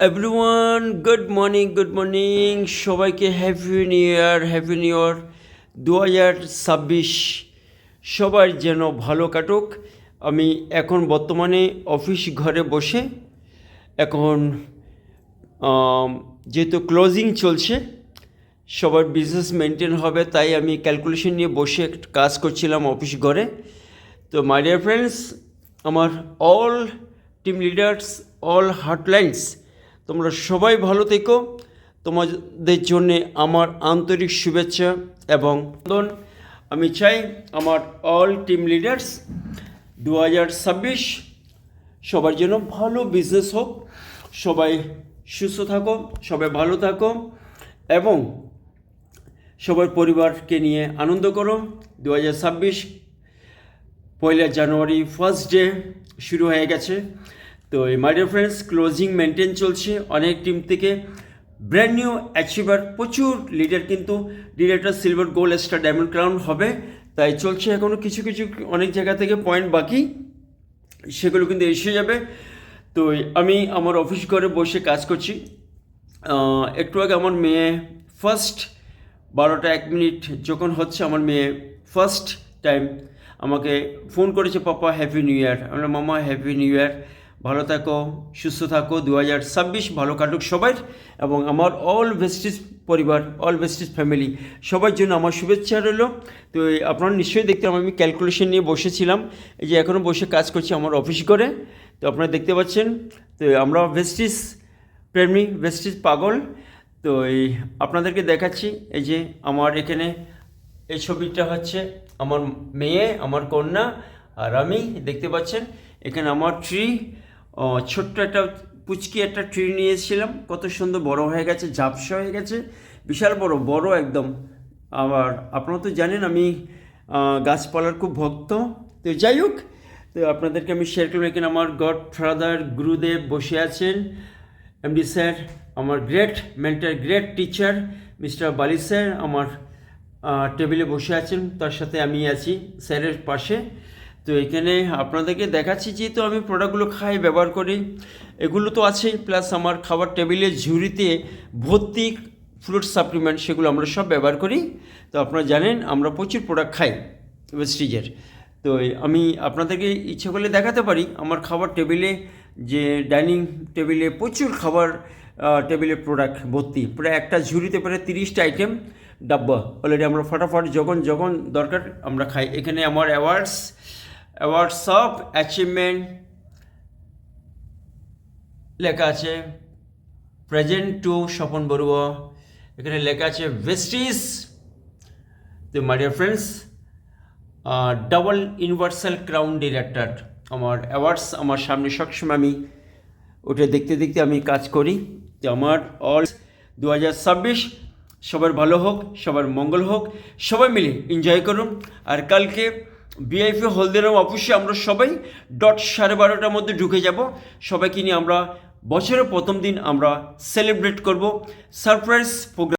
Everyone, good morning সবাইকে happy new year 2026 সবার যেন ভালো কাটুক। আমি এখন বর্তমানে অফিস ঘরে বসে এখন যেহেতু ক্লোজিং চলছে, সবার বিজনেস মেনটেন হবে, তাই আমি ক্যালকুলেশন নিয়ে বসে একটু কাজ করছিলাম অফিস ঘরে। তো মাই ডিয়ার ফ্রেন্ডস, আমার অল টিম লিডার্স, অল হটলাইন্স, তোমরা সবাই ভালো থেকো। তোমাদের জন্যে আমার আন্তরিক শুভেচ্ছা এবং অভিনন্দন। আমি চাই আমার অল টিম লিডার্স 2026 সবার জন্য ভালো বিজনেস হোক, সবাই সুস্থ থাকো, সবাই ভালো থাকো এবং সবার পরিবারকে নিয়ে আনন্দ করো। 2026 পয়লা জানুয়ারি ফার্স্ট ডে শুরু হয়ে গেছে। তো এই my dear friends, closing maintain চলছে অনেক টিম থেকে। ব্র্যান্ড নিউ অ্যাচিভার প্রচুর লিডার, কিন্তু director silver, gold, star, diamond, crown হবে, তাই চলছে। এখনও কিছু অনেক জায়গা থেকে পয়েন্ট বাকি, সেগুলো কিন্তু এসে যাবে। তো আমি আমার অফিস ঘরে বসে কাজ করছি। একটু আগে আমার মেয়ে ফার্স্ট 12টা 1 মিনিট যখন হচ্ছে, আমার মেয়ে ফার্স্ট টাইম আমাকে ফোন করেছে, পাপা হ্যাপি নিউ ইয়ার। আমরা মামা হ্যাপি নিউ ইয়ার, ভালো থাকো, সুস্থ থাকো, 2026 ভালো কাটুক সবাই। এবং আমার অল ভেস্টিজ পরিবার, অল ভেস্টিজ ফ্যামিলি, সবার জন্য আমার শুভেচ্ছা রইল। তো আপনারা নিশ্চয়ই দেখতে, আমি ক্যালকুলেশন নিয়ে বসেছিলাম, এই যে এখনও বসে কাজ করছি আমার অফিস করে। তো আপনারা দেখতে পাচ্ছেন, তো আমরা ভেস্টিজ প্রেমী, ভেস্টিজ পাগল। তো এই আপনাদেরকে দেখাচ্ছি, এই যে আমার এখানে এই ছবিটা হচ্ছে আমার মেয়ে, আমার কন্যা আর আমি। দেখতে পাচ্ছেন এখানে আমার ট্রি, ছোট্ট একটা পুচকি একটা ট্রি নিয়ে এসেছিলাম, কত সুন্দর বড় হয়ে গেছে, ঝাপসা হয়ে গেছে, বিশাল বড় একদম। আবার আপনারা তো জানেন আমি গাছপালার খুব ভক্ত। তো যাই হোক, তো আপনাদেরকে আমি শেয়ার করবো। এখানে আমার গড ফাদার গুরুদেব বসে আছেন, এমডি স্যার, আমার great mentor, great teacher mister বালি স্যার আমার টেবিলে বসে আছেন, তার সাথে আমি আছি স্যারের পাশে। তো এখানে আপনাদেরকে দেখাচ্ছি, যেহেতু আমি প্রোডাক্টগুলো খাই, ব্যবহার করি, এগুলো তো আছেই, প্লাস আমার খাবার টেবিলের ঝুড়িতে ভর্তি ফ্রুট সাপ্লিমেন্ট, সেগুলো আমরা সব ব্যবহার করি। তো আপনারা জানেন আমরা প্রচুর প্রোডাক্ট খাই ওয়েস্টিজের। তো আমি আপনাদেরকে ইচ্ছে করলে দেখাতে পারি আমার খাবার টেবিলে, যে ডাইনিং টেবিলে প্রচুর খাবার, টেবিলের প্রোডাক্ট ভর্তি, প্রায় একটা ঝুড়িতে প্রায় 30টা আইটেম ডাব্বা অলরেডি আমরা ফটাফট যখন যখন দরকার আমরা খাই। এখানে আমার অ্যাওয়ার্ডস অফ অ্যাচিভমেন্ট লেখা আছে, প্রেজেন্ট টু স্বপন বড়ুয়া, এখানে লেখা আছে ভেস্টিজ। তো my dear friends, double universal crown director, আমার অ্যাওয়ার্ডস আমার সামনে সবসময়, আমি ওটা দেখতে দেখতে আমি কাজ করি। তো আমার অল 2026 সবার ভালো হোক, সবার মঙ্গল হোক, সবাই মিলে এনজয় করুন। আর কালকে বিআইপি হলদিরাম অফিসে আমরা সবাই 12:30টার মধ্যে ঢুকে যাব। সবাইকে নিয়ে আমরা বছরের প্রথম দিন আমরা সেলিব্রেট করব, সারপ্রাইজ প্রোগ্রাম।